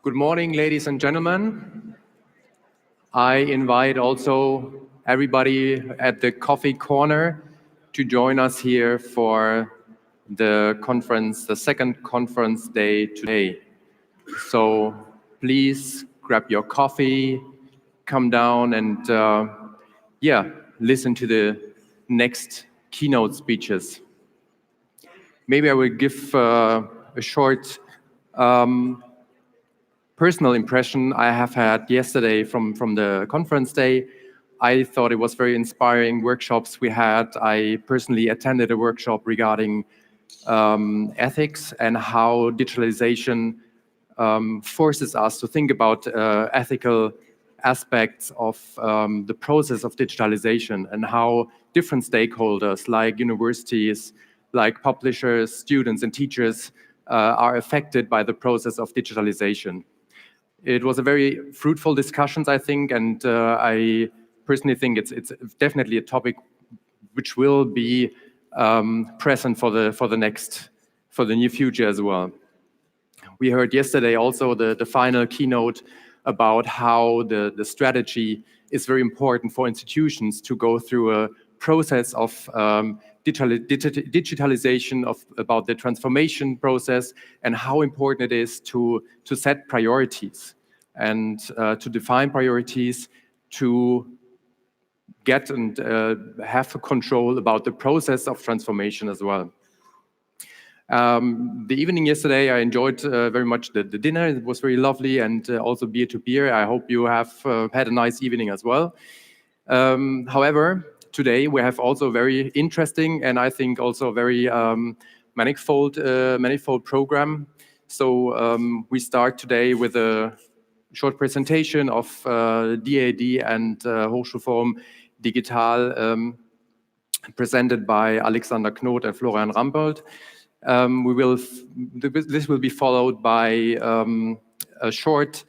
Good morning, ladies and gentlemen. I invite also everybody at the coffee corner to join us here for the conference, the second conference day today. So please grab your coffee, come down and listen to the next keynote speeches. Maybe I will give a short personal impression I have had yesterday from the conference day. I thought it was very inspiring workshops we had. I personally attended a workshop regarding ethics and how digitalization forces us to think about ethical aspects of the process of digitalization and how different stakeholders like universities, like publishers, students and teachers are affected by the process of digitalization. It was a very fruitful discussions, I think, and I personally think it's definitely a topic which will be present for the near future as well. We heard yesterday also the final keynote about how the strategy is very important for institutions to go through a process of digitalization about the transformation process and how important it is to set priorities and to define priorities to get and have control about the process of transformation as well. The evening yesterday, I enjoyed very much the dinner. It was very lovely and also beer to beer. I hope you have had a nice evening as well. However, today we have also very interesting and I think also very manifold program. So we start today with a short presentation of DAAD and Hochschulforum Digital, presented by Alexander Knoth and Florian Rambold. This will be followed by a short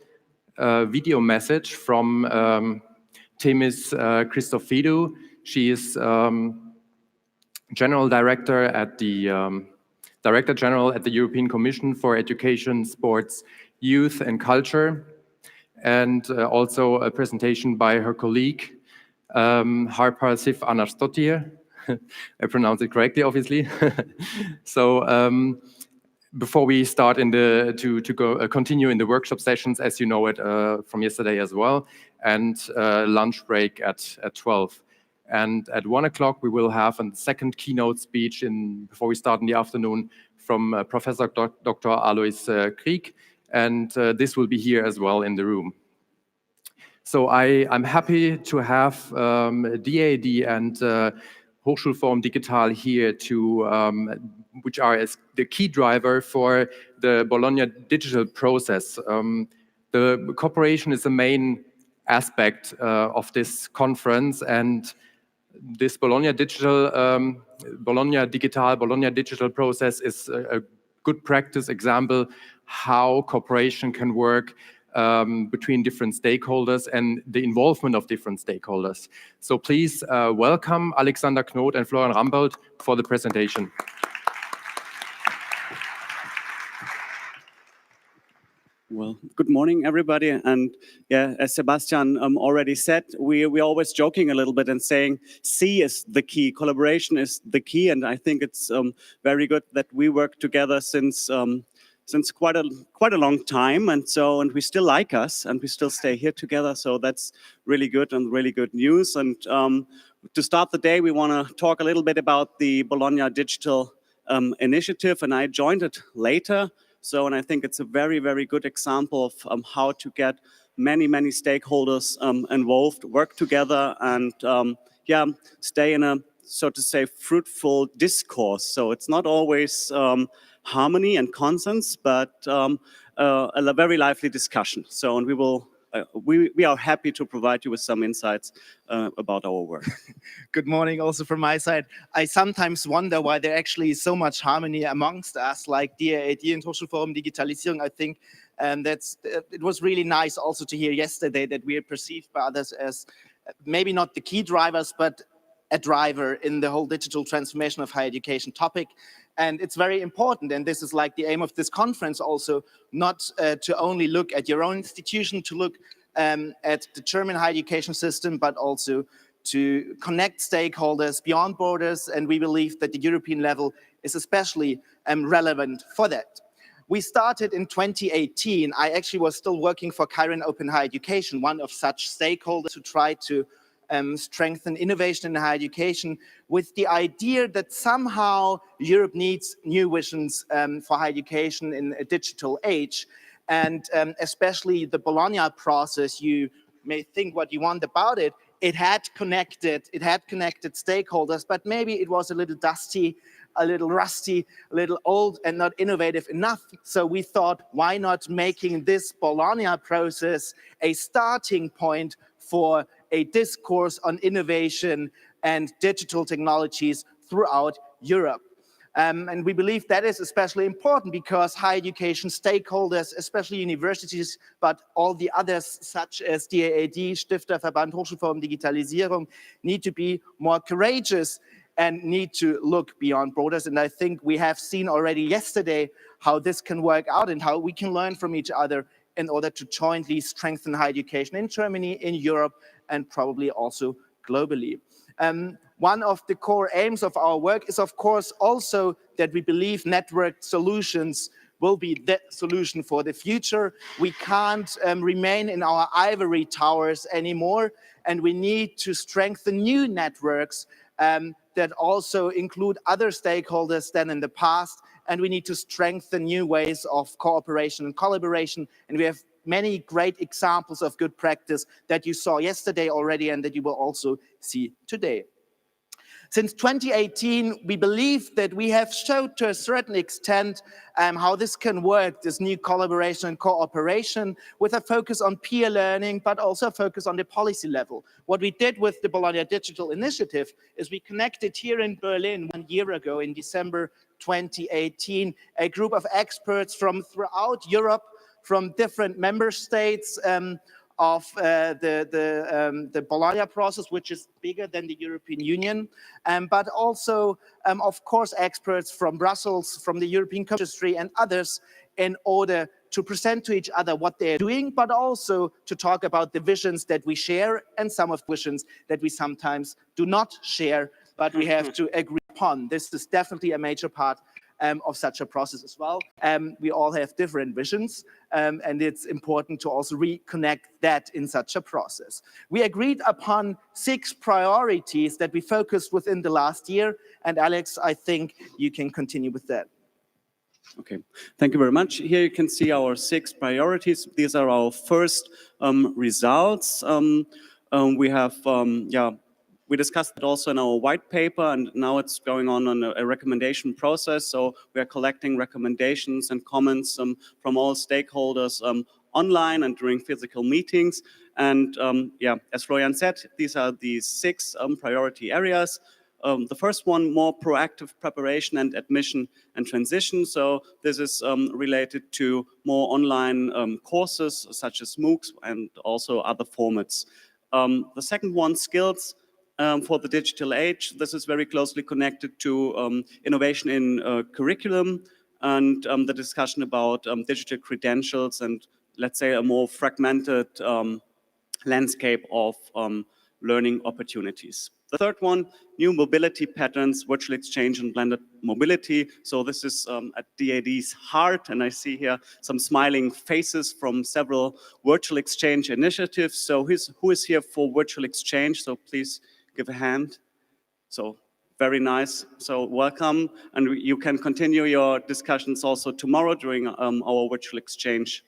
video message from Themis Christofidou. She is General Director at the Director General at the European Commission for Education, Sports, Youth and Culture, and also a presentation by her colleague Harpal Sif Anastotir. I pronounced it correctly, obviously. So before we start continue in the workshop sessions, as you know it from yesterday as well, and lunch break at 12. And at 1 o'clock, we will have a second keynote speech before we start in the afternoon from Professor Dr. Alois Krieg, and this will be here as well in the room. So I'm happy to have DAAD and Hochschulforum Digital here which are as the key driver for the Bologna digital process. The cooperation is the main aspect of this conference, and this Bologna digital process is a good practice example how cooperation can work between different stakeholders and the involvement of different stakeholders. So please welcome Alexander Knoth and Florian Rambold for the presentation. Well, good morning, everybody. And yeah, as Sebastian already said, we're always joking a little bit and saying C is the key, collaboration is the key. And I think it's very good that we work together since quite a long time, and we still like us, and we still stay here together. So that's really good and really good news. And to start the day, we want to talk a little bit about the Bologna Digital Initiative, and I joined it later. So, and I think it's a very, very good example of how to get many stakeholders involved, work together, and stay in a, so to say, fruitful discourse. So it's not always harmony and consensus, but a very lively discussion. So, and we are happy to provide you with some insights about our work. Good morning also from my side. I sometimes wonder why there actually is so much harmony amongst us, like DAAD and Hochschulforum Digitalisierung. I think it was really nice also to hear yesterday that we are perceived by others as maybe not the key drivers, but a driver in the whole digital transformation of higher education topic. And it's very important, and this is like the aim of this conference also, not to only look at your own institution, to look at the German higher education system, but also to connect stakeholders beyond borders. And we believe that the European level is especially relevant for that. We started in 2018. I actually was still working for Kiron Open Higher Education, one of such stakeholders, to try to strengthen innovation in higher education, with the idea that somehow Europe needs new visions for higher education in a digital age. And especially the Bologna process, you may think what you want about it, it had connected stakeholders, but maybe it was a little dusty, a little rusty, a little old, and not innovative enough. So we thought, why not making this Bologna process a starting point for a discourse on innovation and digital technologies throughout Europe. And we believe that is especially important because higher education stakeholders, especially universities, but all the others such as DAAD, Stifterverband, Hochschulforum, Digitalisierung, need to be more courageous and need to look beyond borders. And I think we have seen already yesterday how this can work out and how we can learn from each other in order to jointly strengthen higher education in Germany, in Europe, and probably also globally. One of the core aims of our work is, of course, also that we believe networked solutions will be the solution for the future. We can't remain in our ivory towers anymore, and we need to strengthen new networks that also include other stakeholders than in the past, and we need to strengthen new ways of cooperation and collaboration, and we have many great examples of good practice that you saw yesterday already and that you will also see today. Since 2018, we believe that we have showed to a certain extent how this can work, this new collaboration and cooperation, with a focus on peer learning, but also a focus on the policy level. What we did with the Bologna Digital Initiative is we connected here in Berlin 1 year ago in December 2018, a group of experts from throughout Europe, from different member states of the Bologna process, which is bigger than the European Union, but also, of course, experts from Brussels, from the European industry and others, in order to present to each other what they're doing, but also to talk about the visions that we share and some of the visions that we sometimes do not share, but we have to agree upon. This is definitely a major part of such a process as well. We all have different visions, and it's important to also reconnect that in such a process. We agreed upon 6 priorities that we focused within the last year, and Alex, I think you can continue with that. Okay, thank you very much. Here you can see our 6 priorities. These are our first results. We discussed it also in our white paper, and now it's going on a recommendation process. So we are collecting recommendations and comments from all stakeholders online and during physical meetings. And as Florian said, these are the 6 priority areas. The first one, more proactive preparation and admission and transition. So this is related to more online courses such as MOOCs and also other formats. The second one, skills for the digital age. This is very closely connected to innovation in curriculum and the discussion about digital credentials and, let's say, a more fragmented landscape of learning opportunities. The third one, new mobility patterns, virtual exchange and blended mobility. So this is at DAAD's heart, and I see here some smiling faces from several virtual exchange initiatives. So who is here for virtual exchange? So please give a hand. So very nice. So welcome, and you can continue your discussions also tomorrow during our virtual exchange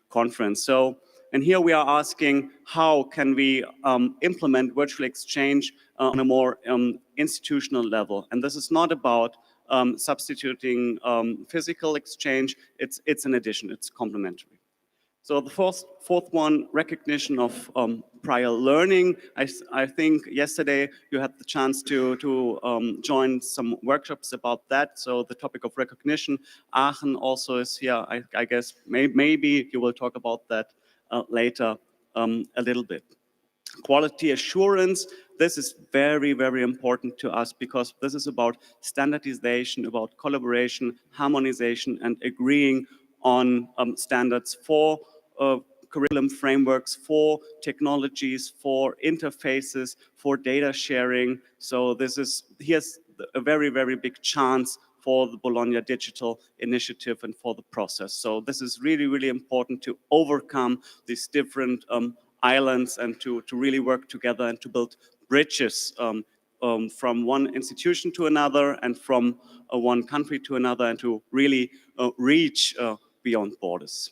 conference. So, and here we are asking, how can we implement virtual exchange on a more institutional level? And this is not about substituting physical exchange. It's an addition. It's complementary. So the fourth one, recognition of prior learning. I think yesterday you had the chance to join some workshops about that. So the topic of recognition. Aachen also is here. I guess maybe you will talk about that later a little bit. Quality assurance. this is very, very important to us because this is about standardization, about collaboration, harmonization, and agreeing on standards for curriculum frameworks, for technologies, for interfaces, for data sharing. So here's a very, very big chance for the Bologna Digital Initiative and for the process. So this is really, really important to overcome these different islands and to really work together and to build bridges from one institution to another and from one country to another and to really reach beyond borders.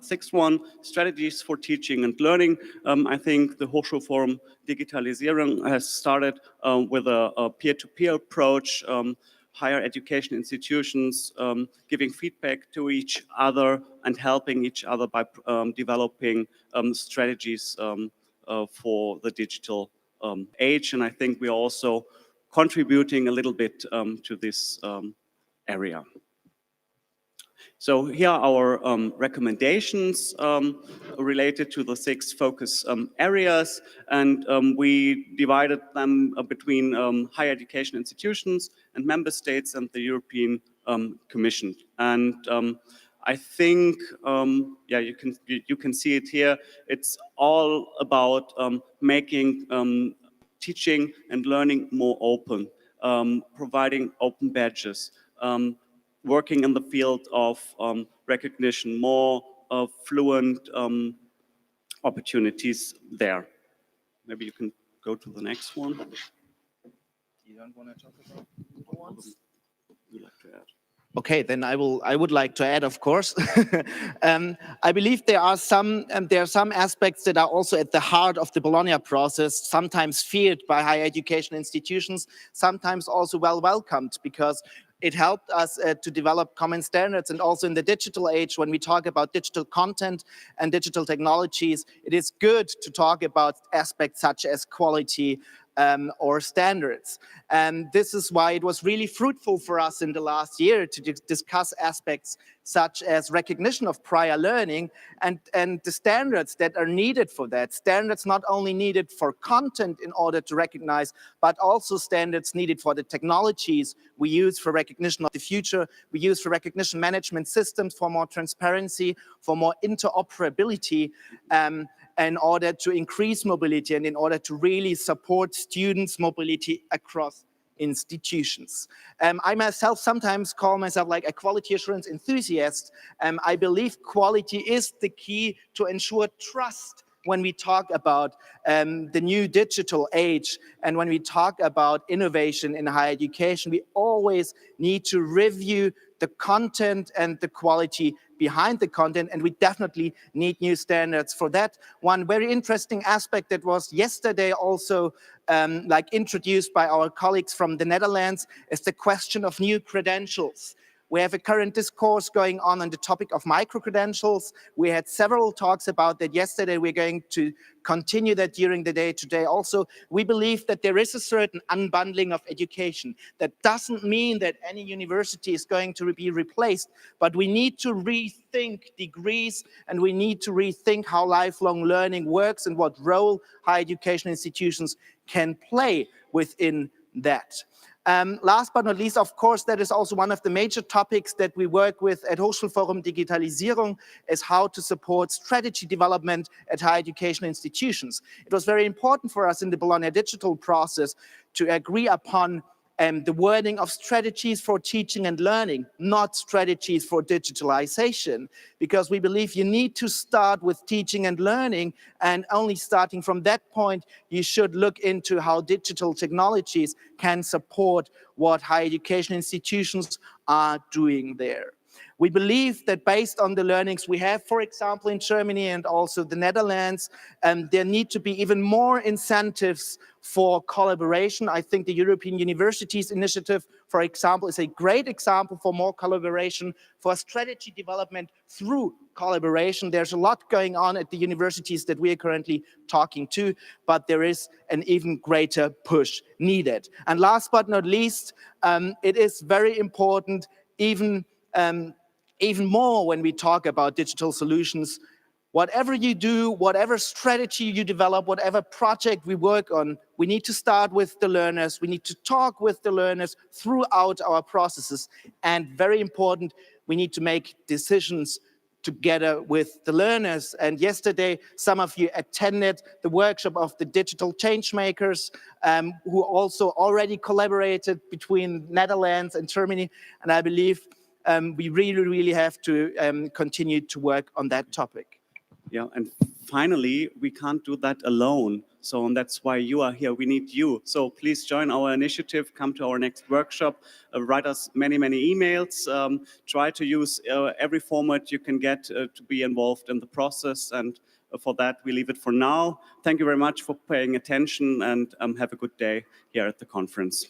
Sixth one, strategies for teaching and learning. I think the Hochschulforum Digitalisierung has started with a peer-to-peer approach, higher education institutions giving feedback to each other and helping each other by developing strategies for the digital age. And I think we're also contributing a little bit to this area. So here are our recommendations related to the 6 focus areas, and we divided them between higher education institutions and member states and the European Commission. And I think, yeah, you can see it here. It's all about making teaching and learning more open, providing open badges, working in the field of recognition, more fluent opportunities there. Maybe you can go to the next one. You don't want to talk about the ones? You'd like to add? Okay, then I would like to add, of course. I believe there are some aspects that are also at the heart of the Bologna process, sometimes feared by higher education institutions, sometimes also well welcomed, because it helped us to develop common standards. And also in the digital age, when we talk about digital content and digital technologies, it is good to talk about aspects such as quality or standards. And this is why it was really fruitful for us in the last year to discuss aspects such as recognition of prior learning and the standards that are needed for that. Standards not only needed for content in order to recognize, but also standards needed for the technologies we use for recognition of the future. We use for recognition management systems for more transparency, for more interoperability, in order to increase mobility and in order to really support students' mobility across institutions. I myself sometimes call myself like a quality assurance enthusiast. I believe quality is the key to ensure trust when we talk about the new digital age and when we talk about innovation in higher education. We always need to review the content and the quality behind the content, and we definitely need new standards for that. One very interesting aspect that was yesterday also introduced by our colleagues from the Netherlands is the question of new credentials. We have a current discourse going on the topic of micro-credentials. We had several talks about that yesterday. We're going to continue that during the day today. Also, we believe that there is a certain unbundling of education. That doesn't mean that any university is going to be replaced, but we need to rethink degrees and we need to rethink how lifelong learning works and what role higher education institutions can play within that. Last but not least, of course, that is also one of the major topics that we work with at Hochschulforum Digitalisierung, is how to support strategy development at higher education institutions. It was very important for us in the Bologna digital process to agree upon the wording of strategies for teaching and learning, not strategies for digitalization, because we believe you need to start with teaching and learning, and only starting from that point, you should look into how digital technologies can support what higher education institutions are doing there. We believe that based on the learnings we have, for example, in Germany and also the Netherlands, there need to be even more incentives for collaboration. I think the European Universities Initiative, for example, is a great example for more collaboration, for strategy development through collaboration. There's a lot going on at the universities that we are currently talking to, but there is an even greater push needed. And last but not least, it is very important, even more when we talk about digital solutions, whatever you do, whatever strategy you develop, whatever project we work on, we need to start with the learners. We need to talk with the learners throughout our processes. And very important, we need to make decisions together with the learners. And yesterday, some of you attended the workshop of the digital change makers, who also already collaborated between Netherlands and Germany. And I believe we really have to continue to work on that topic. Yeah, and finally, we can't do that alone. So and that's why you are here. We need you. So please join our initiative, come to our next workshop, write us many emails, try to use every format you can get to be involved in the process. And for that, we leave it for now. Thank you very much for paying attention, and have a good day here at the conference.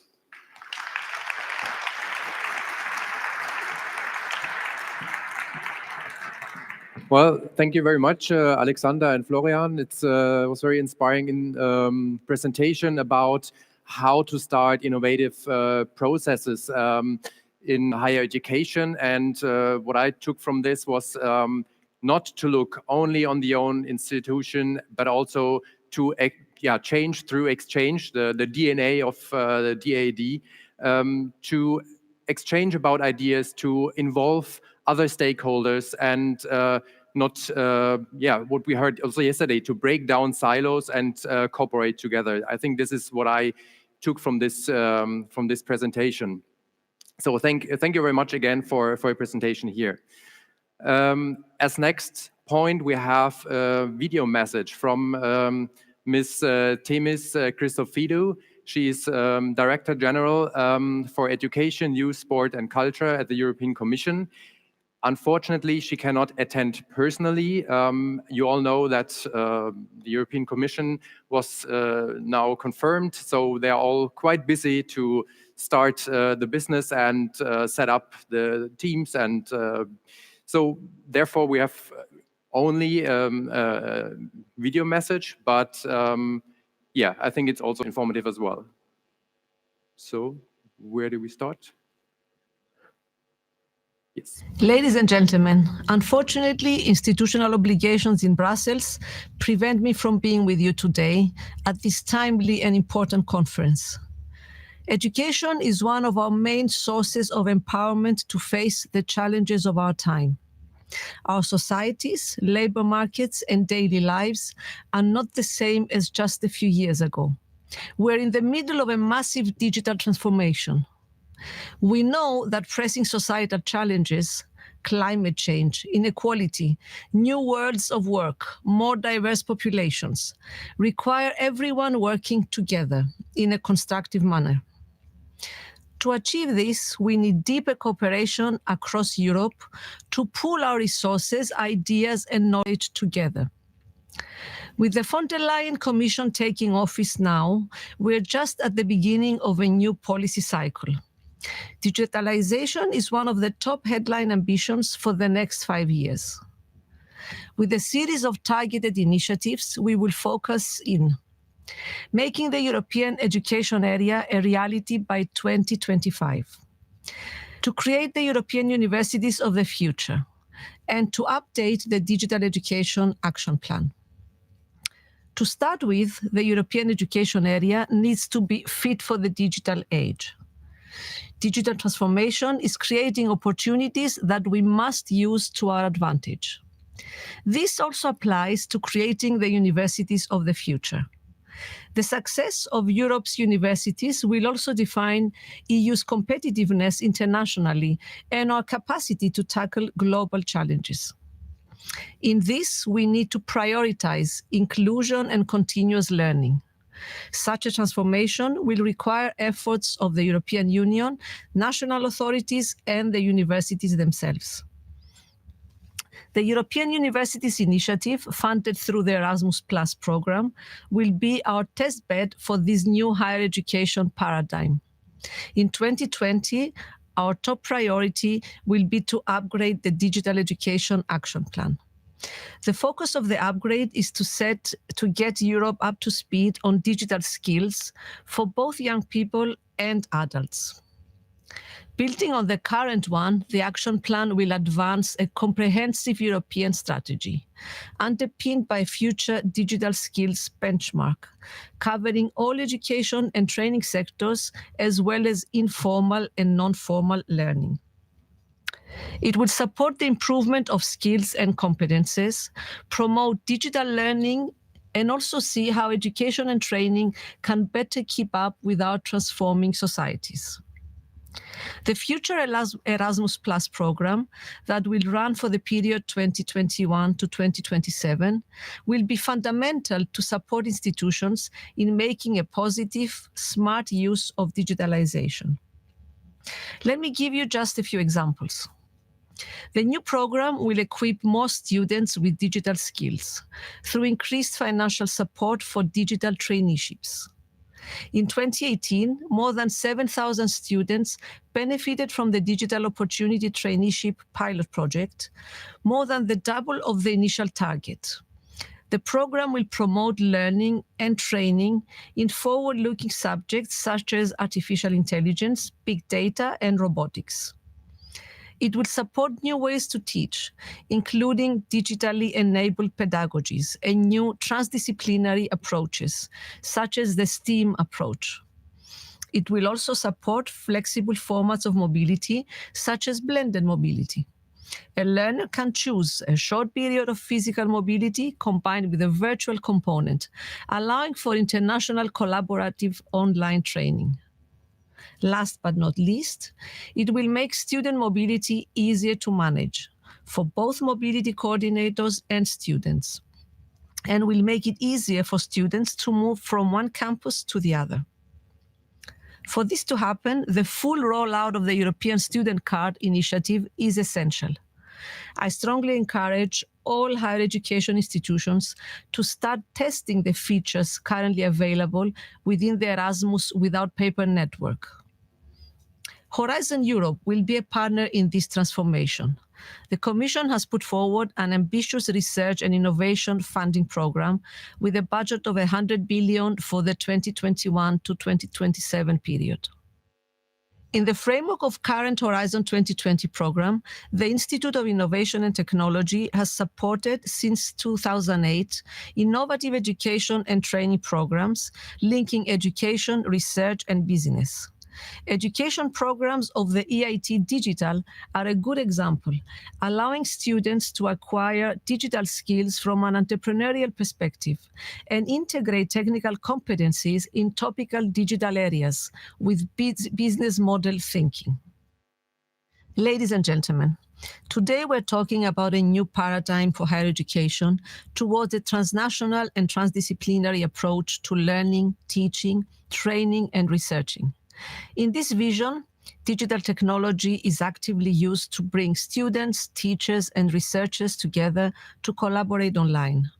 Well, thank you very much, Alexander and Florian. It was very inspiring presentation about how to start innovative processes in higher education. And what I took from this was not to look only on the own institution, but also to change through exchange, the DNA of the DAAD, to exchange about ideas, to involve other stakeholders, and not, what we heard also yesterday, to break down silos and cooperate together. I think this is what I took from this presentation. So thank you very much again for your presentation here. As next point, we have a video message from Ms. Themis Christofidou. She is Director General for Education, Youth, Sport and Culture at the European Commission. Unfortunately, she cannot attend personally. You all know that the European Commission was now confirmed, so they are all quite busy to start the business and set up the teams. And so therefore, we have only a video message, but I think it's also informative as well. So where do we start? Yes. Ladies and gentlemen, unfortunately, institutional obligations in Brussels prevent me from being with you today at this timely and important conference. Education is one of our main sources of empowerment to face the challenges of our time. Our societies, labor markets, and daily lives are not the same as just a few years ago. We're in the middle of a massive digital transformation. We know that pressing societal challenges, climate change, inequality, new worlds of work, more diverse populations, require everyone working together in a constructive manner. To achieve this, we need deeper cooperation across Europe to pool our resources, ideas, and knowledge together. With the von der Leyen Commission taking office now, we're just at the beginning of a new policy cycle. Digitalization is one of the top headline ambitions for the next 5 years. With a series of targeted initiatives, we will focus in making the European education area a reality by 2025, to create the European universities of the future, and to update the Digital Education Action Plan. To start with, the European education area needs to be fit for the digital age. Digital transformation is creating opportunities that we must use to our advantage. This also applies to creating the universities of the future. The success of Europe's universities will also define EU's competitiveness internationally and our capacity to tackle global challenges. In this, we need to prioritize inclusion and continuous learning. Such a transformation will require efforts of the European Union, national authorities, and the universities themselves. The European Universities Initiative, funded through the Erasmus Plus program, will be our testbed for this new higher education paradigm. In 2020, our top priority will be to upgrade the Digital Education Action Plan. The focus of the upgrade is to get Europe up to speed on digital skills for both young people and adults. Building on the current one, the action plan will advance a comprehensive European strategy, underpinned by future digital skills benchmark, covering all education and training sectors, as well as informal and non-formal learning. It will support the improvement of skills and competences, promote digital learning, and also see how education and training can better keep up with our transforming societies. The future Erasmus Plus program that will run for the period 2021 to 2027 will be fundamental to support institutions in making a positive, smart use of digitalization. Let me give you just a few examples. The new program will equip more students with digital skills through increased financial support for digital traineeships. In 2018, more than 7,000 students benefited from the Digital Opportunity Traineeship pilot project, more than the double of the initial target. The program will promote learning and training in forward-looking subjects such as artificial intelligence, big data, and robotics. It will support new ways to teach, including digitally enabled pedagogies and new transdisciplinary approaches, such as the STEAM approach. It will also support flexible formats of mobility, such as blended mobility. A learner can choose a short period of physical mobility combined with a virtual component, allowing for international collaborative online training. Last but not least, it will make student mobility easier to manage for both mobility coordinators and students, and will make it easier for students to move from one campus to the other. For this to happen, the full rollout of the European Student Card initiative is essential. I strongly encourage all higher education institutions to start testing the features currently available within the Erasmus Without Paper network. Horizon Europe will be a partner in this transformation. The Commission has put forward an ambitious research and innovation funding program with a budget of 100 billion for the 2021 to 2027 period. In the framework of current Horizon 2020 program, the Institute of Innovation and Technology has supported since 2008 innovative education and training programs linking education, research, and business. Education programs of the EIT Digital are a good example, allowing students to acquire digital skills from an entrepreneurial perspective and integrate technical competencies in topical digital areas with business model thinking. Ladies and gentlemen, today we're talking about a new paradigm for higher education towards a transnational and transdisciplinary approach to learning, teaching, training, and researching. In this vision, digital technology is actively used to bring students, teachers, and researchers together to collaborate online.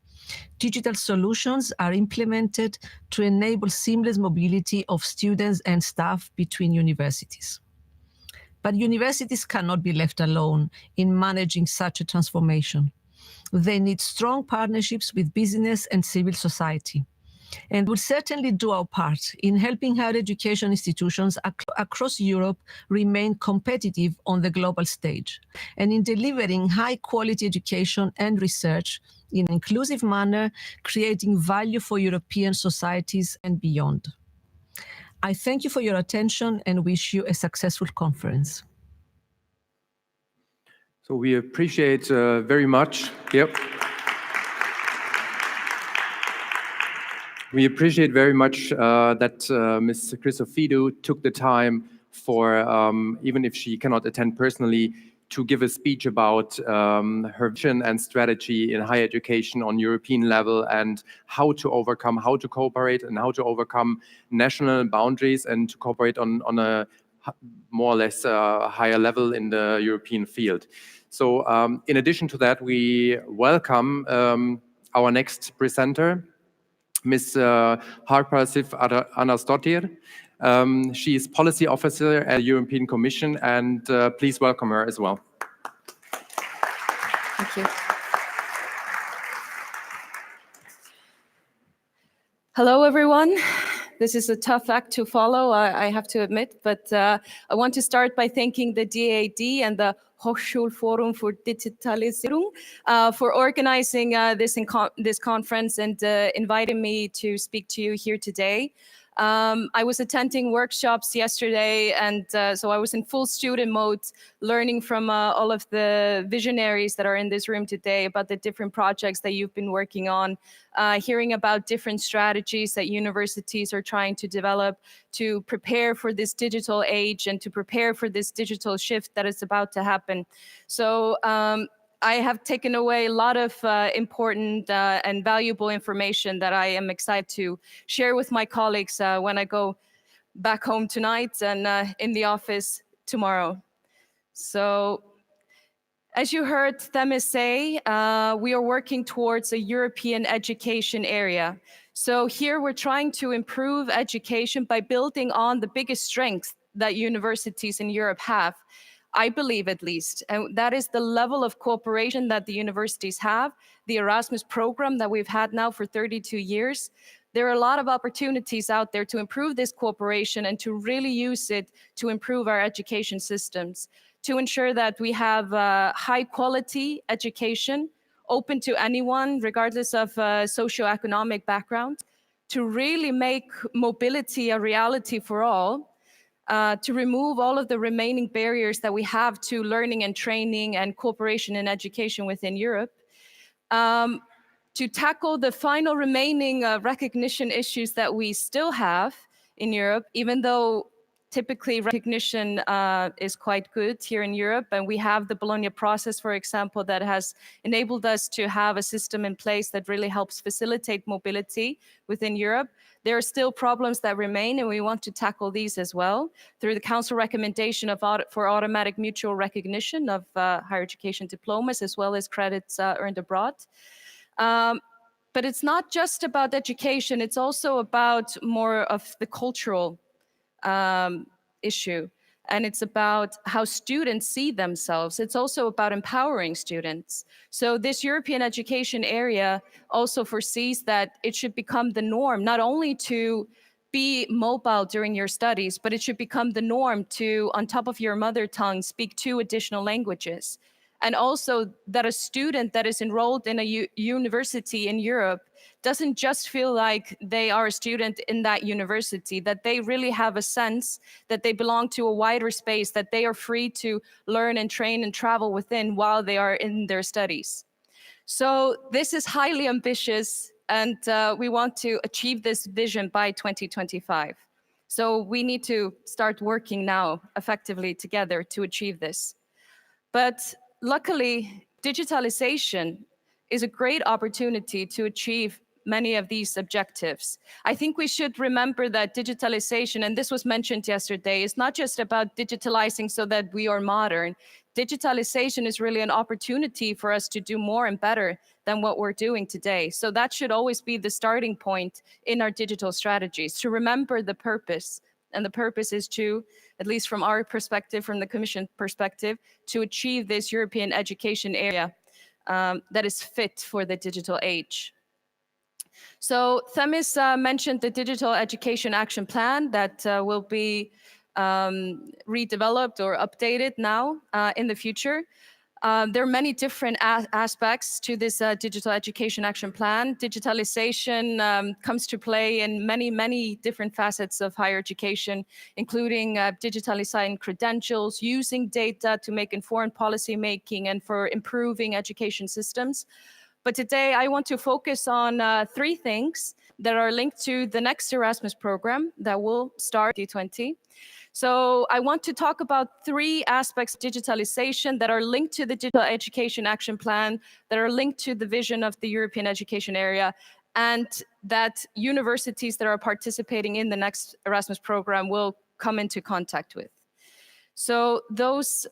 Digital solutions are implemented to enable seamless mobility of students and staff between universities. But universities cannot be left alone in managing such a transformation. They need strong partnerships with business and civil society. And will certainly do our part in helping higher education institutions across Europe remain competitive on the global stage, and in delivering high-quality education and research in an inclusive manner, creating value for European societies and beyond. I thank you for your attention and wish you a successful conference. So we appreciate very much. Yep. We appreciate very much that Ms. Christophidou took the time for, even if she cannot attend personally, to give a speech about her vision and strategy in higher education on European level and how to overcome, how to cooperate and how to overcome national boundaries and to cooperate on a more or less higher level in the European field. So in addition to that, we welcome our next presenter, Ms. Harper Sif-Anastottir. She is Policy Officer at the European Commission, and please welcome her as well. Thank you. Hello, everyone. This is a tough act to follow, I have to admit, but I want to start by thanking the DAAD and the Hochschulforum for Digitalisierung for organizing this conference and inviting me to speak to you here today. I was attending workshops yesterday, and so I was in full student mode, learning from all of the visionaries that are in this room today about the different projects that you've been working on, hearing about different strategies that universities are trying to develop to prepare for this digital age and to prepare for this digital shift that is about to happen. So I have taken away a lot of important and valuable information that I am excited to share with my colleagues when I go back home tonight and in the office tomorrow. So, as you heard Themis say, we are working towards a European education area. So here we're trying to improve education by building on the biggest strengths that universities in Europe have, I believe at least, and that is the level of cooperation that the universities have, the Erasmus program that we've had now for 32 years. There are a lot of opportunities out there to improve this cooperation and to really use it to improve our education systems, to ensure that we have high quality education, open to anyone, regardless of socioeconomic background, to really make mobility a reality for all, to remove all of the remaining barriers that we have to learning and training and cooperation in education within Europe, to tackle the final remaining recognition issues that we still have in Europe, even though typically recognition is quite good here in Europe. And we have the Bologna process, for example, that has enabled us to have a system in place that really helps facilitate mobility within Europe. There are still problems that remain, and we want to tackle these as well through the Council recommendation for automatic mutual recognition of higher education diplomas, as well as credits earned abroad. But it's not just about education, it's also about more of the cultural issue. And it's about how students see themselves. It's also about empowering students. So this European education area also foresees that it should become the norm, not only to be mobile during your studies, but it should become the norm to, on top of your mother tongue, speak 2 additional languages. And also that a student that is enrolled in a university in Europe doesn't just feel like they are a student in that university, that they really have a sense that they belong to a wider space, that they are free to learn and train and travel within while they are in their studies. So this is highly ambitious, and we want to achieve this vision by 2025. So we need to start working now effectively together to achieve this. But luckily, digitalization is a great opportunity to achieve many of these objectives. I think we should remember that digitalization, and this was mentioned yesterday, is not just about digitalizing so that we are modern. Digitalization is really an opportunity for us to do more and better than what we're doing today. So that should always be the starting point in our digital strategies, to remember the purpose. And the purpose is to, at least from our perspective, from the Commission perspective, to achieve this European education area that is fit for the digital age. So Themis mentioned the Digital Education Action Plan that will be redeveloped or updated now in the future. There are many different aspects to this Digital Education Action Plan. Digitalization comes to play in many, many different facets of higher education, including digitalizing credentials, using data to make informed policy making and for improving education systems. But today I want to focus on 3 things that are linked to the next Erasmus program that will start in 2020. So I want to talk about 3 aspects of digitalization that are linked to the Digital Education Action Plan, that are linked to the vision of the European education area, and that universities that are participating in the next Erasmus program will come into contact with. So those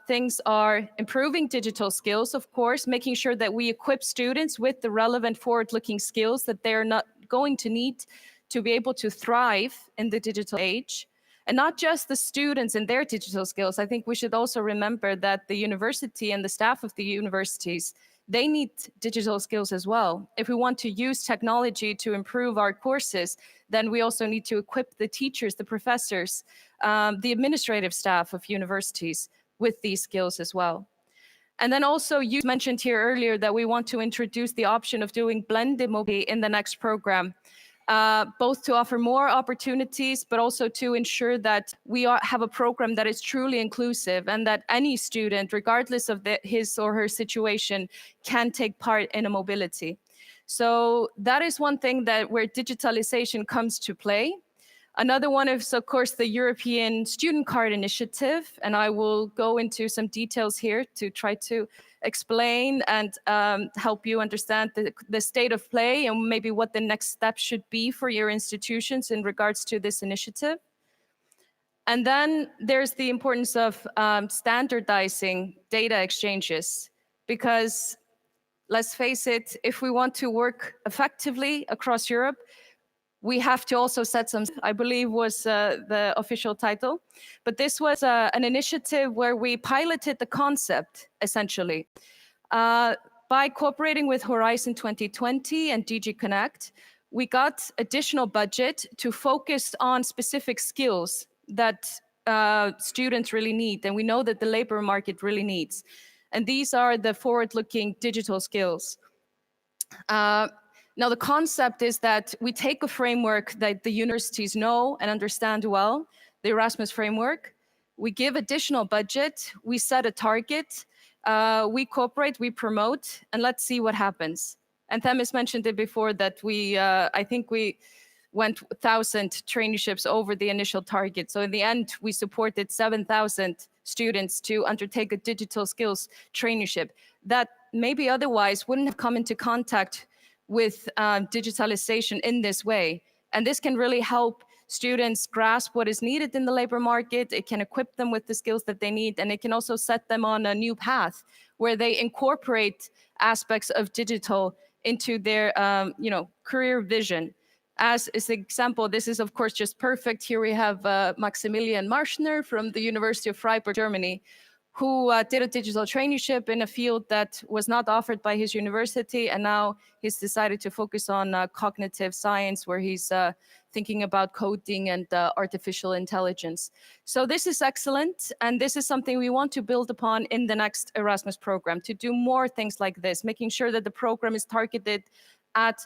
things are improving digital skills, of course, making sure that we equip students with the relevant forward-looking skills that they're not going to need to be able to thrive in the digital age. And not just the students and their digital skills. I think we should also remember that the university and the staff of the universities, they need digital skills as well. If we want to use technology to improve our courses, then we also need to equip the teachers, the professors, the administrative staff of universities with these skills as well. And then also you mentioned here earlier that we want to introduce the option of doing blended mobility in the next program, both to offer more opportunities, but also to ensure that we have a program that is truly inclusive and that any student, regardless of his or her situation, can take part in a mobility. So that is one thing that where digitalization comes to play. Another one is, of course, the European Student Card Initiative, and I will go into some details here to try to explain and help you understand the state of play and maybe what the next step should be for your institutions in regards to this initiative. And then there's the importance of standardizing data exchanges, because let's face it, if we want to work effectively across Europe, we have to also set some, I believe was the official title, but this was an initiative where we piloted the concept, essentially. By cooperating with Horizon 2020 and DG Connect, we got additional budget to focus on specific skills that students really need, and we know that the labor market really needs. And these are the forward-looking digital skills. Now, the concept is that we take a framework that the universities know and understand well, the Erasmus framework. We give additional budget, we set a target, we cooperate, we promote, and let's see what happens. And Themis mentioned it before that I think we went 1,000 traineeships over the initial target. So in the end, we supported 7,000 students to undertake a digital skills traineeship that maybe otherwise wouldn't have come into contact with digitalization in this way. And this can really help students grasp what is needed in the labor market. It can equip them with the skills that they need, and it can also set them on a new path where they incorporate aspects of digital into their career vision. As an example, this is of course just perfect. Here we have Maximilian Marschner from the University of Freiburg, Germany, who did a digital traineeship in a field that was not offered by his university, and now he's decided to focus on cognitive science, where he's thinking about coding and artificial intelligence. So this is excellent, and this is something we want to build upon in the next Erasmus program, to do more things like this, making sure that the program is targeted at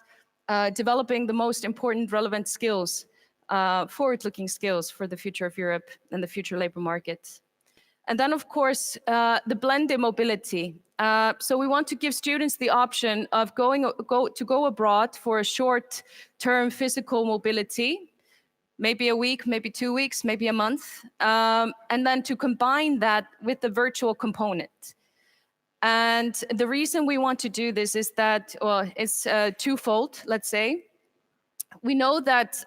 developing the most important relevant skills, forward-looking skills for the future of Europe and the future labor market. And then, of course, the blended mobility. So we want to give students the option of go abroad for a short-term physical mobility, maybe a week, maybe 2 weeks, maybe a month, and then to combine that with the virtual component. And the reason we want to do this is that, well, it's twofold, let's say. We know that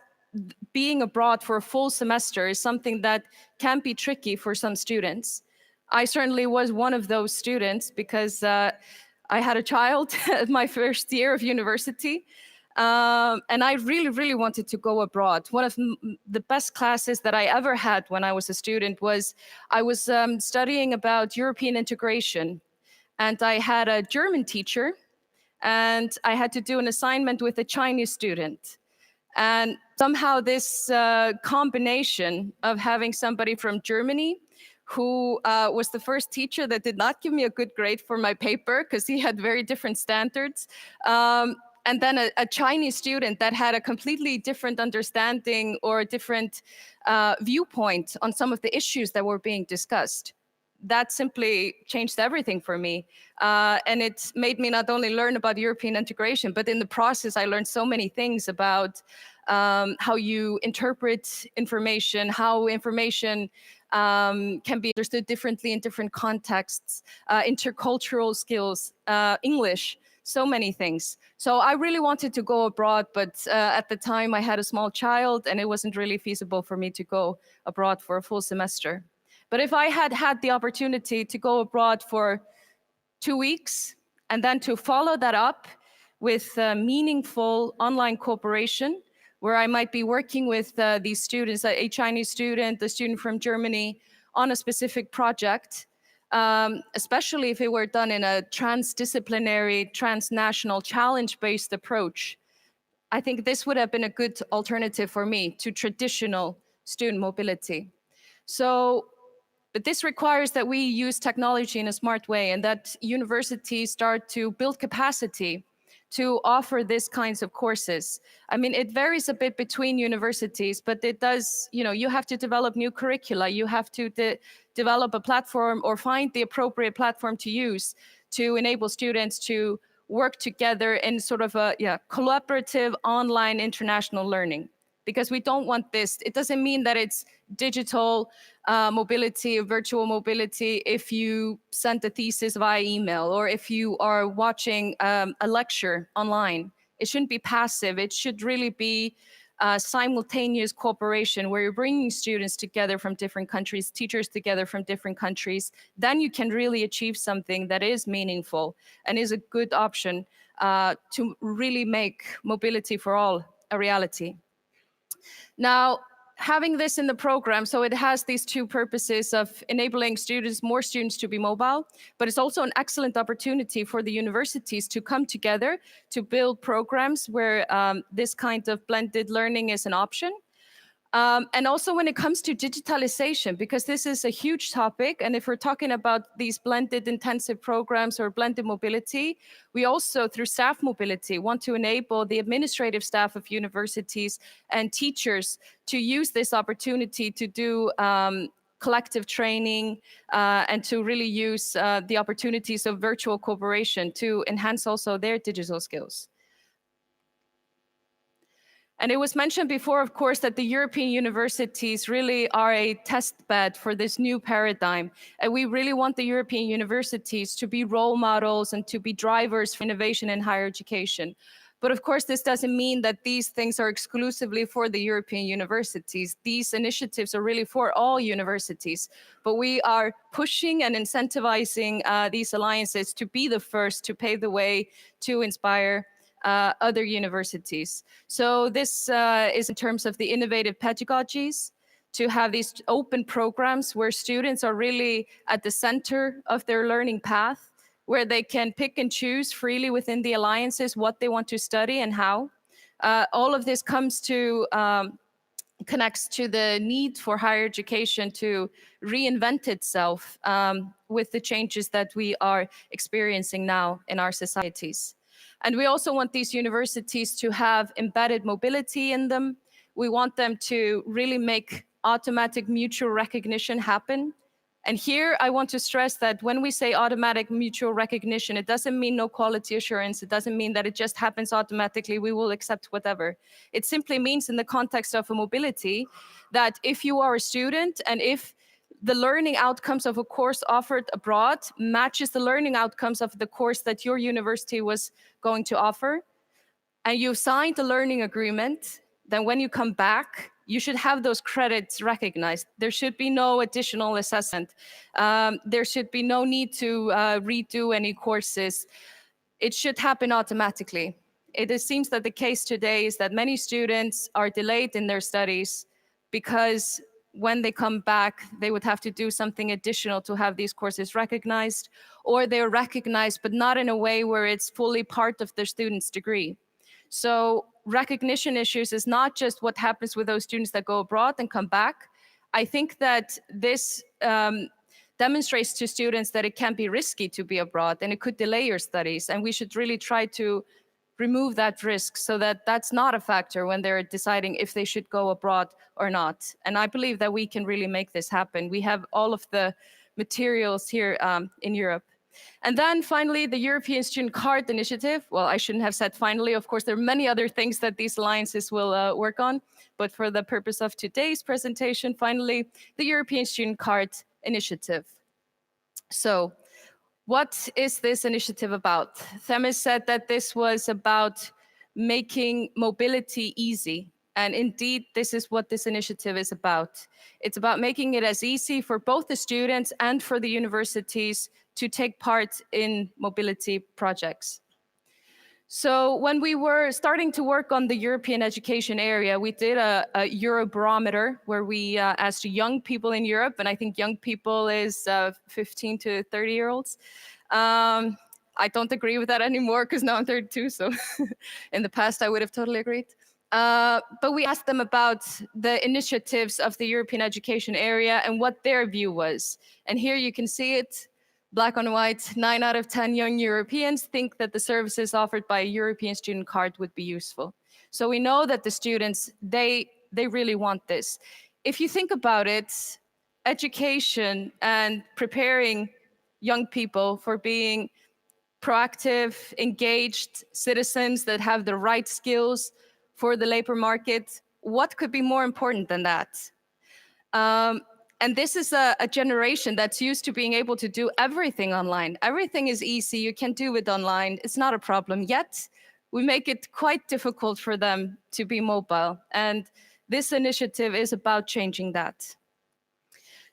being abroad for a full semester is something that can be tricky for some students. I certainly was one of those students because I had a child at my first year of university, and I really, really wanted to go abroad. One of the best classes that I ever had when I was a student was, I was studying about European integration, and I had a German teacher, and I had to do an assignment with a Chinese student. And somehow this combination of having somebody from Germany who was the first teacher that did not give me a good grade for my paper because he had very different standards, and then a Chinese student that had a completely different understanding or a different viewpoint on some of the issues that were being discussed. That simply changed everything for me. And it made me not only learn about European integration, but in the process, I learned so many things about how you interpret information, how information can be understood differently in different contexts, intercultural skills, English, so many things. So I really wanted to go abroad, but at the time I had a small child and it wasn't really feasible for me to go abroad for a full semester. But if I had had the opportunity to go abroad for 2 weeks and then to follow that up with meaningful online cooperation, where I might be working with these students, a Chinese student, a student from Germany, on a specific project, especially if it were done in a transdisciplinary, transnational, challenge-based approach, I think this would have been a good alternative for me to traditional student mobility. So, but this requires that we use technology in a smart way and that universities start to build capacity to offer these kinds of courses. I mean, it varies a bit between universities, but it does, you have to develop new curricula. You have to develop a platform or find the appropriate platform to use to enable students to work together in sort of a collaborative online international learning. Because we don't want this, it doesn't mean that it's digital mobility, virtual mobility, if you send a thesis via email or if you are watching a lecture online. It shouldn't be passive. It should really be simultaneous cooperation where you're bringing students together from different countries, teachers together from different countries. Then you can really achieve something that is meaningful and is a good option to really make mobility for all a reality. Now, having this in the program, so it has these two purposes of enabling more students to be mobile, but it's also an excellent opportunity for the universities to come together to build programs where this kind of blended learning is an option. And also when it comes to digitalization, because this is a huge topic, and if we're talking about these blended intensive programs or blended mobility, we also, through staff mobility, want to enable the administrative staff of universities and teachers to use this opportunity to do collective training and to really use the opportunities of virtual cooperation to enhance also their digital skills. And it was mentioned before, of course, that the European universities really are a test bed for this new paradigm. And we really want the European universities to be role models and to be drivers for innovation in higher education. But of course, this doesn't mean that these things are exclusively for the European universities. These initiatives are really for all universities. But we are pushing and incentivizing these alliances to be the first to pave the way to inspire other universities. So this is in terms of the innovative pedagogies, to have these open programs where students are really at the center of their learning path, where they can pick and choose freely within the alliances what they want to study and how. All of this connects to the need for higher education to reinvent itself with the changes that we are experiencing now in our societies. And we also want these universities to have embedded mobility in them. We want them to really make automatic mutual recognition happen. And here I want to stress that when we say automatic mutual recognition, it doesn't mean no quality assurance. It doesn't mean that it just happens automatically. We will accept whatever. It simply means in the context of a mobility that if you are a student and if the learning outcomes of a course offered abroad matches the learning outcomes of the course that your university was going to offer, and you've signed a learning agreement, then when you come back, you should have those credits recognized. There should be no additional assessment. There should be no need to redo any courses. It should happen automatically. It seems that the case today is that many students are delayed in their studies because when they come back, they would have to do something additional to have these courses recognized, or they're recognized, but not in a way where it's fully part of their student's degree. So recognition issues is not just what happens with those students that go abroad and come back. I think that this demonstrates to students that it can be risky to be abroad and it could delay your studies. And we should really try to remove that risk so that that's not a factor when they're deciding if they should go abroad or not. And I believe that we can really make this happen. We have all of the materials here in Europe. And then finally, the European Student Card Initiative. Well, I shouldn't have said finally. Of course, there are many other things that these alliances will work on. But for the purpose of today's presentation, finally, the European Student Card Initiative. So what is this initiative about? Themis said that this was about making mobility easy. And indeed, this is what this initiative is about. It's about making it as easy for both the students and for the universities to take part in mobility projects. So when we were starting to work on the European education area, we did a Eurobarometer where we asked young people in Europe, and I think young people is 15 to 30-year-olds. I don't agree with that anymore because now I'm 32, so in the past I would have totally agreed. But we asked them about the initiatives of the European education area and what their view was. And here you can see it. Black on white, 9 out of 10 young Europeans think that the services offered by a European student card would be useful. So we know that the students, they really want this. If you think about it, education and preparing young people for being proactive, engaged citizens that have the right skills for the labor market, what could be more important than that? And this is a generation that's used to being able to do everything online. Everything is easy, you can do it online, it's not a problem. Yet, we make it quite difficult for them to be mobile. And this initiative is about changing that.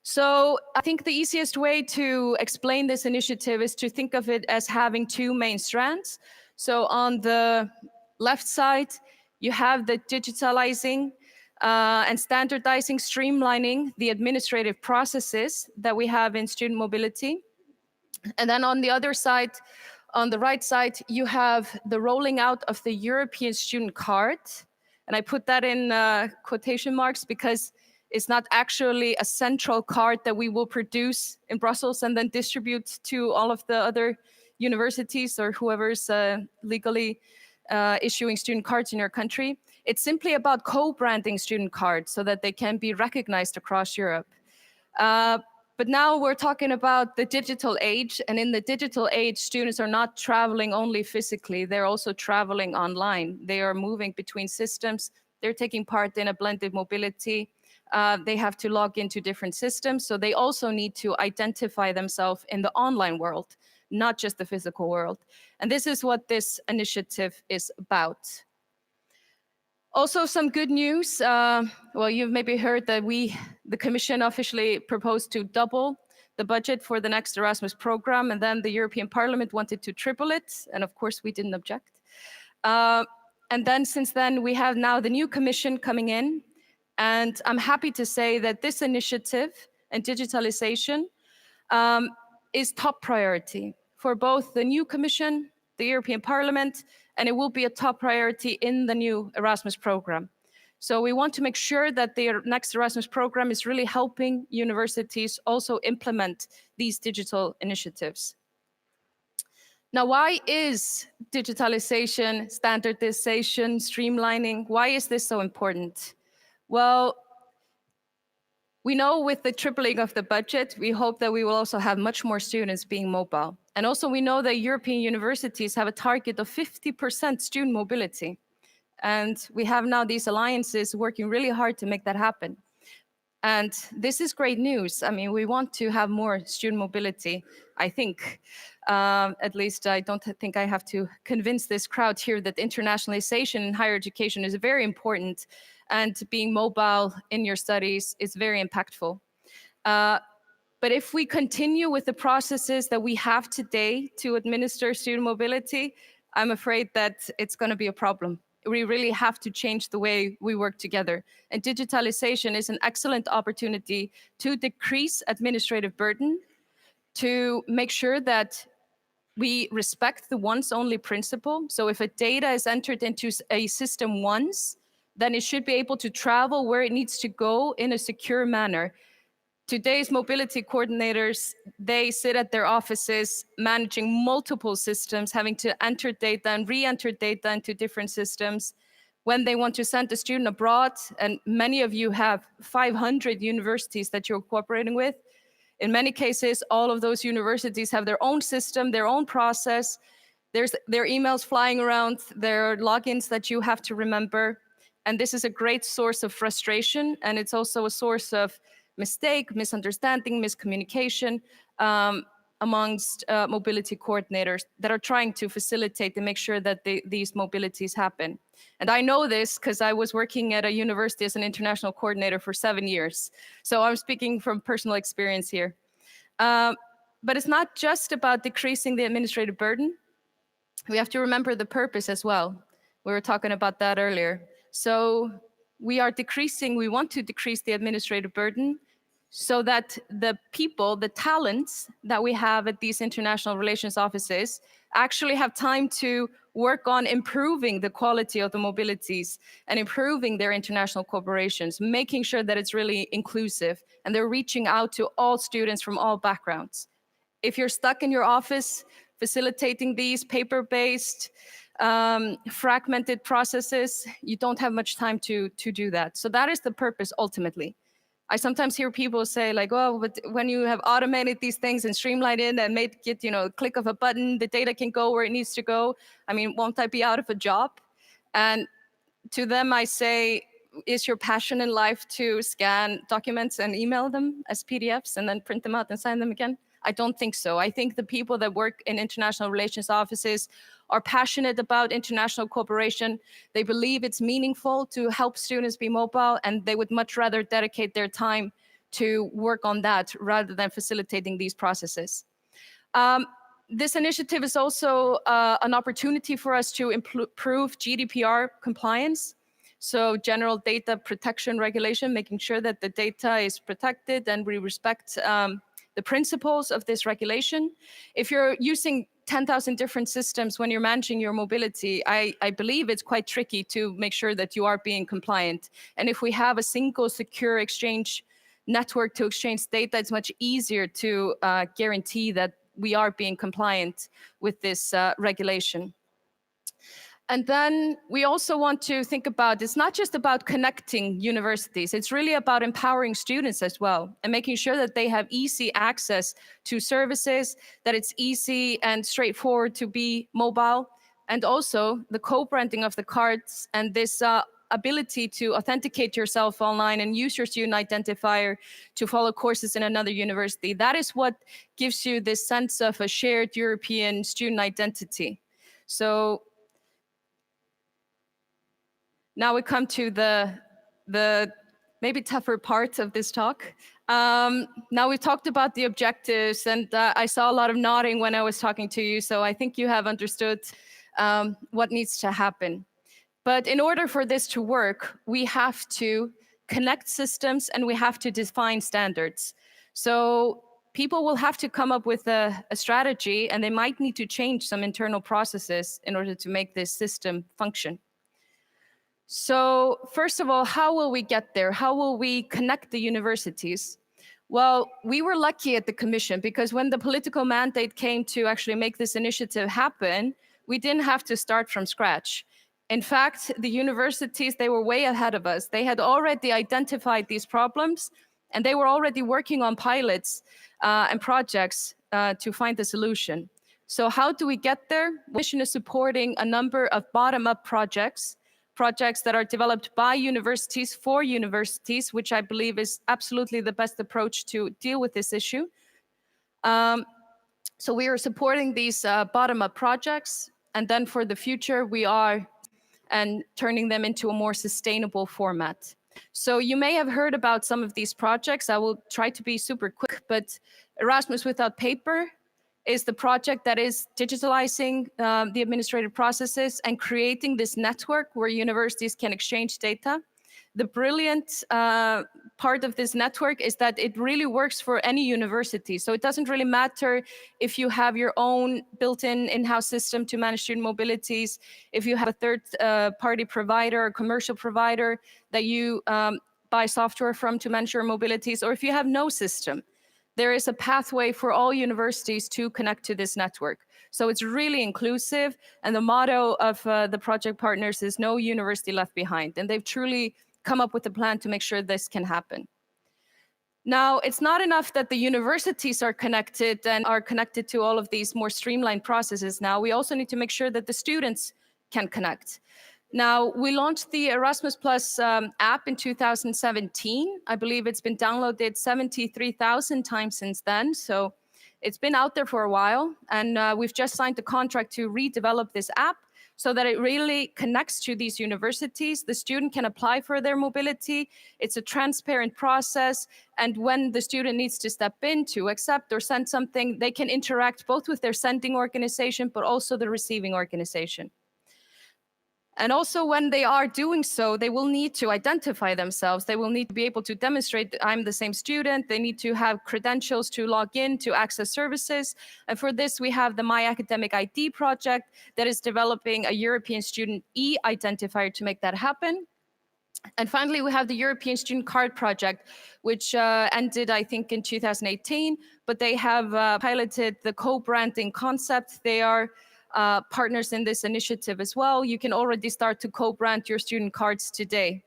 So I think the easiest way to explain this initiative is to think of it as having two main strands. So on the left side, you have the digitalizing and standardizing, streamlining the administrative processes that we have in student mobility. And then on the other side, on the right side, you have the rolling out of the European student card. And I put that in quotation marks because it's not actually a central card that we will produce in Brussels and then distribute to all of the other universities or whoever's legally issuing student cards in your country. It's simply about co-branding student cards so that they can be recognized across Europe. But now we're talking about the digital age, and in the digital age, students are not traveling only physically, they're also traveling online. They are moving between systems, they're taking part in a blended mobility, they have to log into different systems, so they also need to identify themselves in the online world, not just the physical world. And this is what this initiative is about. Also, some good news. Well, you've maybe heard that the Commission officially proposed to double the budget for the next Erasmus program, and then the European Parliament wanted to triple it, and of course we didn't object. And then since then, we have now the new Commission coming in, and I'm happy to say that this initiative and digitalization is top priority for both the new Commission, the European Parliament, and it will be a top priority in the new Erasmus program. So we want to make sure that the next Erasmus program is really helping universities also implement these digital initiatives. Now, why is digitalization, standardization, streamlining, why is this so important? Well, we know with the tripling of the budget, we hope that we will also have much more students being mobile. And also we know that European universities have a target of 50% student mobility. And we have now these alliances working really hard to make that happen. And this is great news. I mean, we want to have more student mobility, I think. At least I don't think I have to convince this crowd here that internationalization in higher education is very important, and being mobile in your studies is very impactful. But if we continue with the processes that we have today to administer student mobility, I'm afraid that it's going to be a problem. We really have to change the way we work together. And digitalization is an excellent opportunity to decrease administrative burden, to make sure that we respect the once-only principle. So if a data is entered into a system once, then it should be able to travel where it needs to go in a secure manner. Today's mobility coordinators, they sit at their offices managing multiple systems, having to enter data and re-enter data into different systems. When they want to send a student abroad, and many of you have 500 universities that you're cooperating with, in many cases, all of those universities have their own system, their own process. There's their emails flying around, there are logins that you have to remember. And this is a great source of frustration, and it's also a source of mistake, misunderstanding, miscommunication amongst mobility coordinators that are trying to facilitate and make sure that these mobilities happen. And I know this because I was working at a university as an international coordinator for 7 years. So I'm speaking from personal experience here. But it's not just about decreasing the administrative burden. we have to remember the purpose as well. We were talking about that earlier. So we want to decrease the administrative burden so that the people, the talents that we have at these international relations offices actually have time to work on improving the quality of the mobilities and improving their international cooperations, making sure that it's really inclusive and they're reaching out to all students from all backgrounds. If you're stuck in your office facilitating these paper-based, fragmented processes, you don't have much time to do that. So that is the purpose ultimately. I sometimes hear people say like, oh, but when you have automated these things and streamlined it and made it, click of a button, the data can go where it needs to go. I mean, won't I be out of a job? And to them, I say, is your passion in life to scan documents and email them as PDFs and then print them out and sign them again? I don't think so. I think the people that work in international relations offices are passionate about international cooperation. They believe it's meaningful to help students be mobile, and they would much rather dedicate their time to work on that rather than facilitating these processes. This initiative is also an opportunity for us to improve GDPR compliance. So general data protection regulation, making sure that the data is protected and we respect the principles of this regulation. If you're using 10,000 different systems when you're managing your mobility, I believe it's quite tricky to make sure that you are being compliant. And if we have a single secure exchange network to exchange data, it's much easier to guarantee that we are being compliant with this regulation. And then we also want to think about, it's not just about connecting universities, it's really about empowering students as well and making sure that they have easy access to services, that it's easy and straightforward to be mobile, and also the co-branding of the cards and this ability to authenticate yourself online and use your student identifier to follow courses in another university. That is what gives you this sense of a shared European student identity. So now we come to the maybe tougher part of this talk. Now we talked about the objectives, and I saw a lot of nodding when I was talking to you, so I think you have understood what needs to happen. But in order for this to work, we have to connect systems and we have to define standards. So people will have to come up with a strategy, and they might need to change some internal processes in order to make this system function. So first of all, how will we get there? How will we connect the universities? Well, we were lucky at the Commission because when the political mandate came to actually make this initiative happen, we didn't have to start from scratch. In fact, the universities, they were way ahead of us. They had already identified these problems, and they were already working on pilots and projects to find the solution. So how do we get there? The Commission is supporting a number of bottom-up projects that are developed by universities for universities, which I believe is absolutely the best approach to deal with this issue. So we are supporting these bottom-up projects, and then for the future, we are turning them into a more sustainable format. So you may have heard about some of these projects. I will try to be super quick, but Erasmus Without Paper is the project that is digitalizing the administrative processes and creating this network where universities can exchange data. The brilliant part of this network is that it really works for any university. So it doesn't really matter if you have your own built-in in-house system to manage student mobilities, if you have a third-party provider, a commercial provider that you buy software from to manage your mobilities, or if you have no system. There is a pathway for all universities to connect to this network. So it's really inclusive, and the motto of the project partners is no university left behind. And they've truly come up with a plan to make sure this can happen. Now, it's not enough that the universities are connected to all of these more streamlined processes now. We also need to make sure that the students can connect. Now, we launched the Erasmus Plus app in 2017. I believe it's been downloaded 73,000 times since then. So it's been out there for a while. And we've just signed a contract to redevelop this app so that it really connects to these universities. The student can apply for their mobility. It's a transparent process. And when the student needs to step in to accept or send something, they can interact both with their sending organization, but also the receiving organization. And also when they are doing so, they will need to identify themselves. They will need to be able to demonstrate that I'm the same student. They need to have credentials to log in, to access services. And for this, we have the My Academic ID project that is developing a European student e-identifier to make that happen. And finally, we have the European Student Card project, which ended, I think, in 2018, but they have piloted the co-branding concept. They are partners in this initiative as well. You can already start to co-brand your student cards today.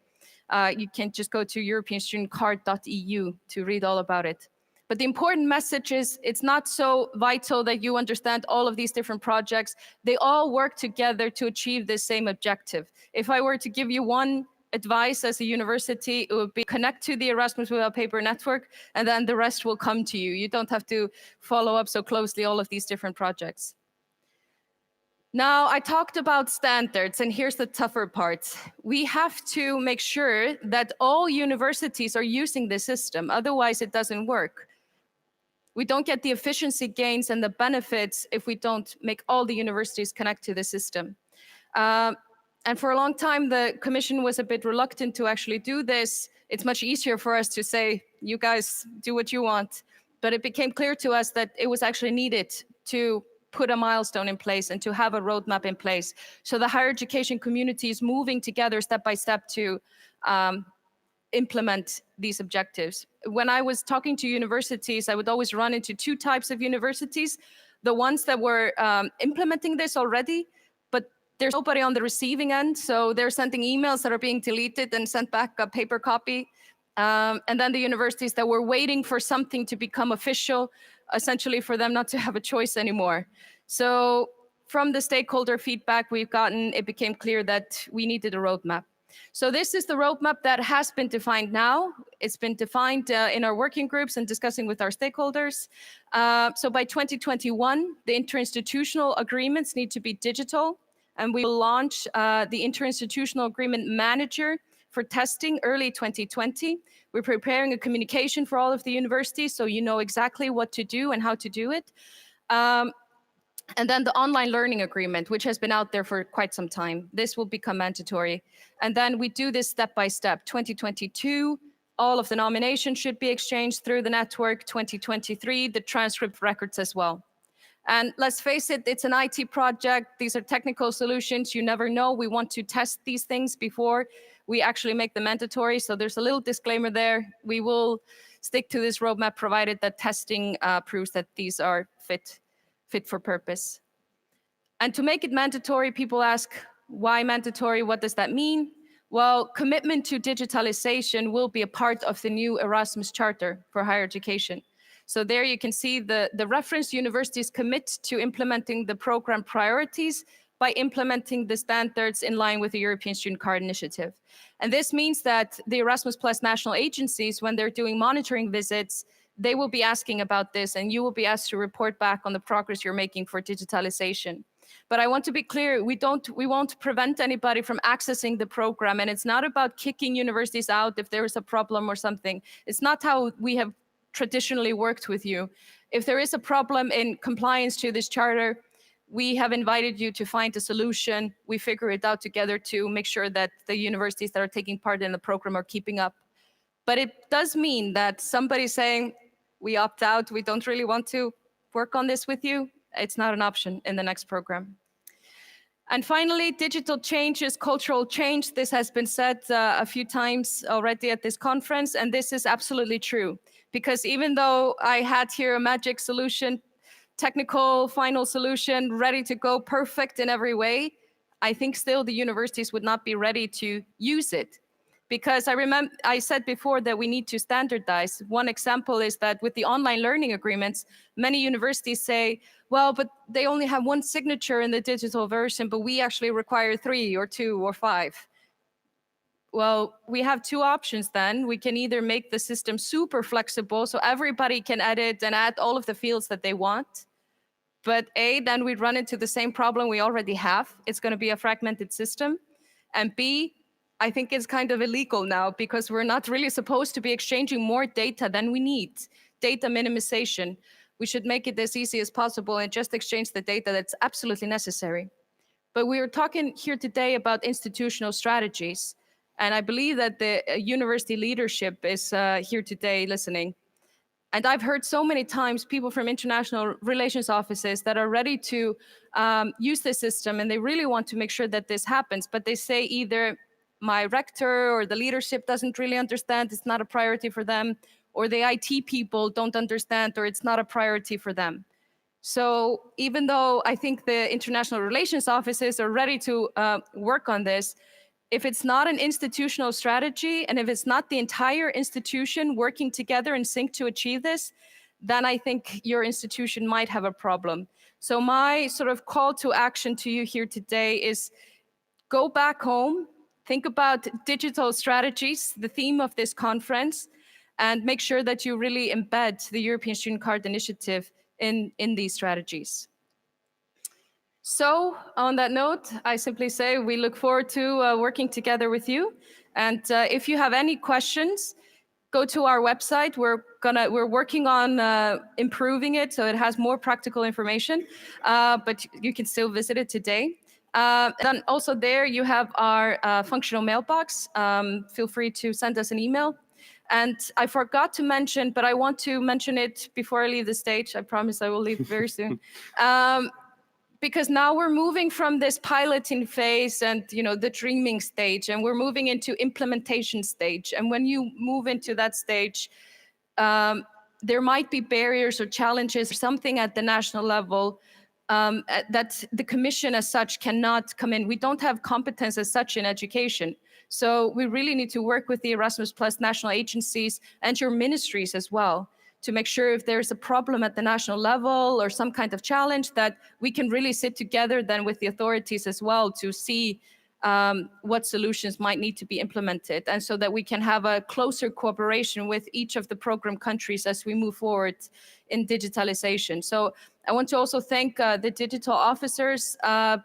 You can just go to europeanstudentcard.eu to read all about it. But the important message is it's not so vital that you understand all of these different projects. They all work together to achieve the same objective. If I were to give you one advice as a university, it would be connect to the Erasmus Without Paper network, and then the rest will come to you. You don't have to follow up so closely all of these different projects. Now, I talked about standards, and here's the tougher part. We have to make sure that all universities are using this system, otherwise it doesn't work. We don't get the efficiency gains and the benefits if we don't make all the universities connect to the system. And for a long time, the Commission was a bit reluctant to actually do this. It's much easier for us to say, you guys do what you want. But it became clear to us that it was actually needed to put a milestone in place and to have a roadmap in place. So the higher education community is moving together step by step to implement these objectives. When I was talking to universities, I would always run into two types of universities. The ones that were implementing this already, but there's nobody on the receiving end. So they're sending emails that are being deleted and sent back a paper copy. And then the universities that were waiting for something to become official, essentially for them not to have a choice anymore. So from the stakeholder feedback we've gotten, it became clear that we needed a roadmap. So this is the roadmap that has been defined now. It's been defined in our working groups and discussing with our stakeholders. So by 2021, the interinstitutional agreements need to be digital, and we will launch the interinstitutional agreement manager for testing early 2020. We're preparing a communication for all of the universities so you know exactly what to do and how to do it. And then the online learning agreement, which has been out there for quite some time. This will become mandatory. And then we do this step by step. 2022, all of the nominations should be exchanged through the network. 2023, the transcript records as well. And let's face it, it's an IT project. These are technical solutions. You never know. We want to test these things before we actually make them mandatory. So there's a little disclaimer there. We will stick to this roadmap provided that testing proves that these are fit for purpose. And to make it mandatory, people ask, why mandatory? What does that mean? Well, commitment to digitalization will be a part of the new Erasmus Charter for higher education. So there you can see the reference universities commit to implementing the program priorities by implementing the standards in line with the European Student Card Initiative. And this means that the Erasmus Plus national agencies, when they're doing monitoring visits, they will be asking about this, and you will be asked to report back on the progress you're making for digitalization. But I want to be clear, we won't prevent anybody from accessing the program, and it's not about kicking universities out if there is a problem or something. It's not how we have traditionally worked with you. If there is a problem in compliance to this charter, we have invited you to find a solution. We figure it out together to make sure that the universities that are taking part in the program are keeping up. But it does mean that somebody saying, we opt out, we don't really want to work on this with you, it's not an option in the next program. And finally, digital change is cultural change. This has been said a few times already at this conference, and this is absolutely true. Because even though I had here a magic solution, technical final solution, ready to go, perfect in every way, I think still the universities would not be ready to use it. Because I said before that we need to standardize. One example is that with the online learning agreements, many universities say, well, but they only have one signature in the digital version, but we actually require 3 or 2 or 5. Well, we have two options then. We can either make the system super flexible so everybody can edit and add all of the fields that they want, But A, then we'd run into the same problem we already have. It's going to be a fragmented system. And B, I think it's kind of illegal now because we're not really supposed to be exchanging more data than we need. Data minimization. We should make it as easy as possible and just exchange the data that's absolutely necessary. But we are talking here today about institutional strategies. And I believe that the university leadership is here today listening. And I've heard so many times people from international relations offices that are ready to use this system and they really want to make sure that this happens, but they say either my rector or the leadership doesn't really understand, it's not a priority for them, or the IT people don't understand, or it's not a priority for them. So even though I think the international relations offices are ready to work on this, if it's not an institutional strategy and if it's not the entire institution working together in sync to achieve this, then I think your institution might have a problem. So my sort of call to action to you here today is go back home, think about digital strategies, the theme of this conference, and make sure that you really embed the European Student Card Initiative in these strategies. So on that note, I simply say we look forward to working together with you. And if you have any questions, go to our website. We're working on improving it so it has more practical information, but you can still visit it today. Then also there you have our functional mailbox. Feel free to send us an email. And I forgot to mention, but I want to mention it before I leave the stage. I promise I will leave very soon. Because now we're moving from this piloting phase and the dreaming stage, and we're moving into implementation stage. And when you move into that stage, there might be barriers or challenges or something at the national level that the Commission as such cannot come in. We don't have competence as such in education. So we really need to work with the Erasmus Plus national agencies and your ministries as well, to make sure if there's a problem at the national level or some kind of challenge that we can really sit together then with the authorities as well to see what solutions might need to be implemented, and so that we can have a closer cooperation with each of the program countries as we move forward in digitalization. So I want to also thank the digital officers,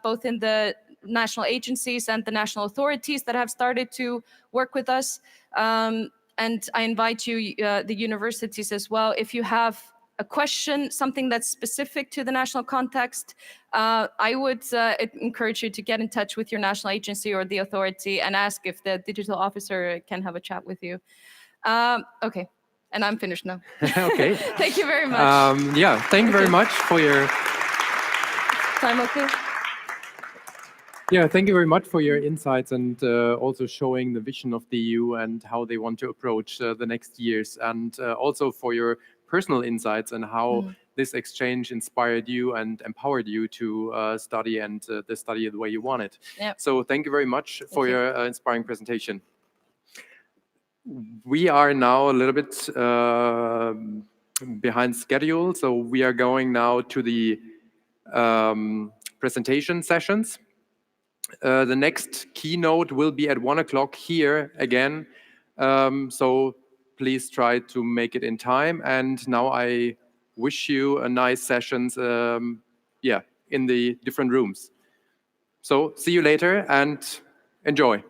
both in the national agencies and the national authorities that have started to work with us. And I invite you, the universities as well, if you have a question, something that's specific to the national context, I would encourage you to get in touch with your national agency or the authority and ask if the digital officer can have a chat with you. Okay, and I'm finished now. Okay. Thank you very much. Yeah, thank you very much for your... Time okay? Yeah, thank you very much for your insights and also showing the vision of the EU and how they want to approach the next years, and also for your personal insights and how this exchange inspired you and empowered you to study and study the way you want it. Yep. So thank you very much for your inspiring presentation. We are now a little bit behind schedule, so we are going now to the presentation sessions. The next keynote will be at 1 o'clock here again, so please try to make it in time. And now I wish you a nice sessions, in the different rooms. So see you later and enjoy.